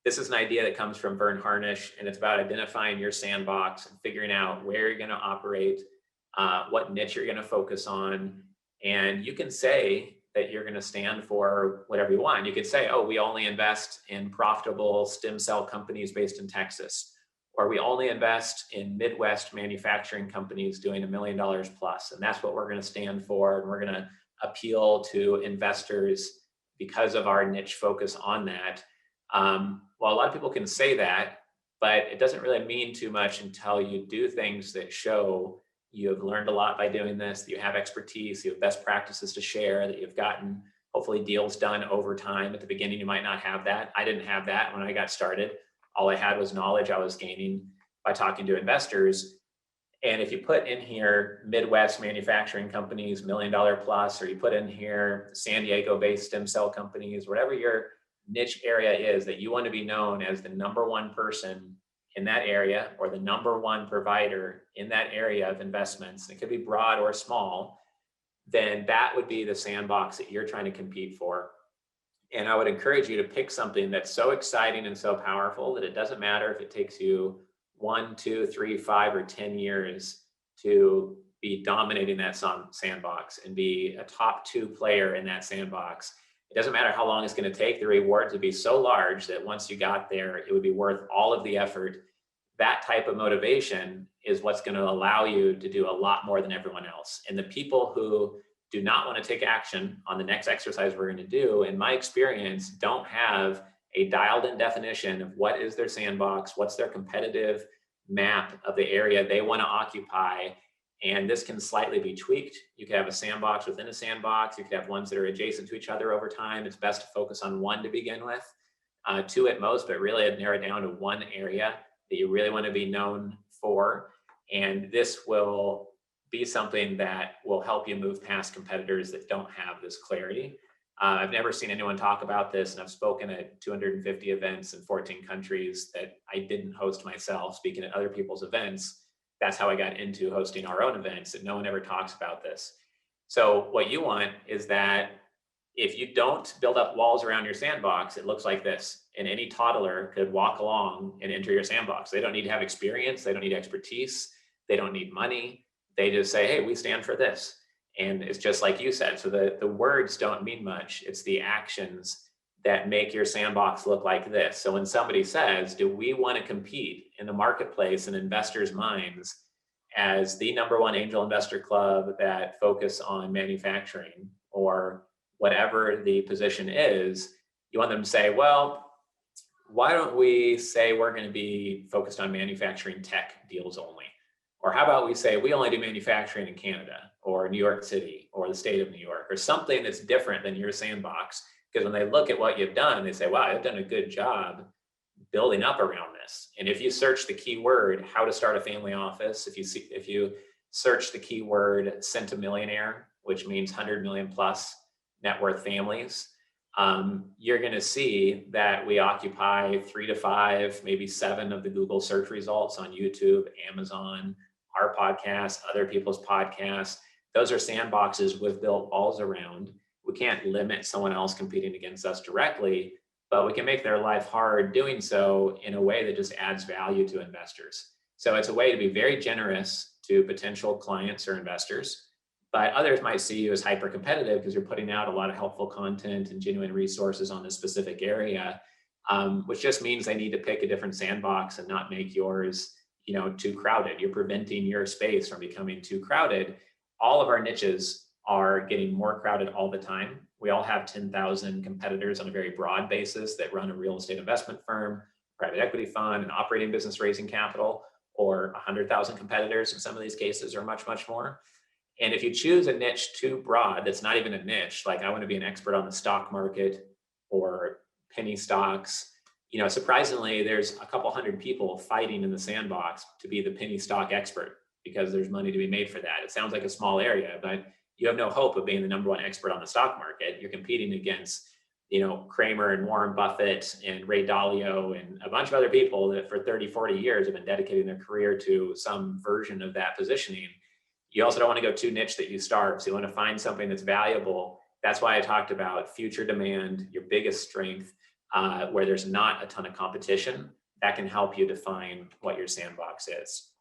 This is an idea that comes from Vern Harnish, and it's about identifying your sandbox and figuring out where you're going to operate, what niche you're going to focus on. And you can say that you're going to stand for whatever you want. You could say, oh, we only invest in profitable stem cell companies based in Texas, or we only invest in Midwest manufacturing companies doing $1 million plus. And that's what we're going to stand for. And we're going to appeal to investors because of our niche focus on that. Well, a lot of people can say that, but it doesn't really mean too much until you do things that show you have learned a lot by doing this, that you have expertise, you have best practices to share, that you've gotten hopefully deals done over time. At the beginning, you might not have that. I didn't have that when I got started. All I had was knowledge I was gaining by talking to investors. And if you put in here Midwest manufacturing companies, $1 million plus, or you put in here San Diego-based stem cell companies, whatever your niche area is, that you want to be known as the number one person in that area or the number one provider in that area of investments, it could be broad or small, then that would be the sandbox that you're trying to compete for. And I would encourage you to pick something that's so exciting and so powerful that it doesn't matter if it takes you 1, 2, 3, 5, or 10 years to be dominating that sandbox and be a top 2 player in that sandbox. It doesn't matter how long it's going to take. The rewards would be so large that once you got there, it would be worth all of the effort. That type of motivation is what's going to allow you to do a lot more than everyone else. And the people who do not want to take action on the next exercise we're going to do, in my experience, don't have a dialed in definition of what is their sandbox, what's their competitive map of the area they want to occupy. And this can slightly be tweaked. You could have a sandbox within a sandbox. You could have ones that are adjacent to each other over time. It's best to focus on one to begin with, 2 at most, but really I'd narrow it down to one area that you really want to be known for. And this will be something that will help you move past competitors that don't have this clarity. I've never seen anyone talk about this, and I've spoken at 250 events in 14 countries that I didn't host myself, speaking at other people's events. That's how I got into hosting our own events, and no one ever talks about this. So what you want is that if you don't build up walls around your sandbox, it looks like this. And any toddler could walk along and enter your sandbox. They don't need to have experience. They don't need expertise. They don't need money. They just say, hey, we stand for this. And it's just like you said. So the words don't mean much. It's the actions that make your sandbox look like this. So when somebody says, do we want to compete in the marketplace and investors' minds as the number one angel investor club that focus on manufacturing or whatever the position is, you want them to say, well, why don't we say we're going to be focused on manufacturing tech deals only? Or how about we say we only do manufacturing in Canada or New York City or the state of New York, or something that's different than your sandbox? Because when they look at what you've done, they say, wow, I've done a good job building up around this. And if you search the keyword, how to start a family office, if you search the keyword centimillionaire, which means 100 million plus net worth families, you're going to see that we occupy 3 to 5, maybe 7 of the Google search results on YouTube, Amazon, our podcast, other people's podcasts. Those are sandboxes we've built walls around. We can't limit someone else competing against us directly, but we can make their life hard doing so in a way that just adds value to investors. So it's a way to be very generous to potential clients or investors, but others might see you as hyper competitive because you're putting out a lot of helpful content and genuine resources on this specific area, which just means they need to pick a different sandbox and not make yours, too crowded. You're preventing your space from becoming too crowded. All of our niches are getting more crowded all the time. We all have 10,000 competitors on a very broad basis that run a real estate investment firm, private equity fund, an operating business raising capital, or 100,000 competitors in some of these cases, or much, much more. And if you choose a niche too broad, that's not even a niche, like I want to be an expert on the stock market or penny stocks, surprisingly, there's a couple hundred people fighting in the sandbox to be the penny stock expert because there's money to be made for that. It sounds like a small area, but you have no hope of being the number one expert on the stock market. You're competing against, Kramer and Warren Buffett and Ray Dalio and a bunch of other people that for 30, 40 years have been dedicating their career to some version of that positioning. You also don't want to go too niche that you starve. So you want to find something that's valuable. That's why I talked about future demand, your biggest strength, where there's not a ton of competition, that can help you define what your sandbox is.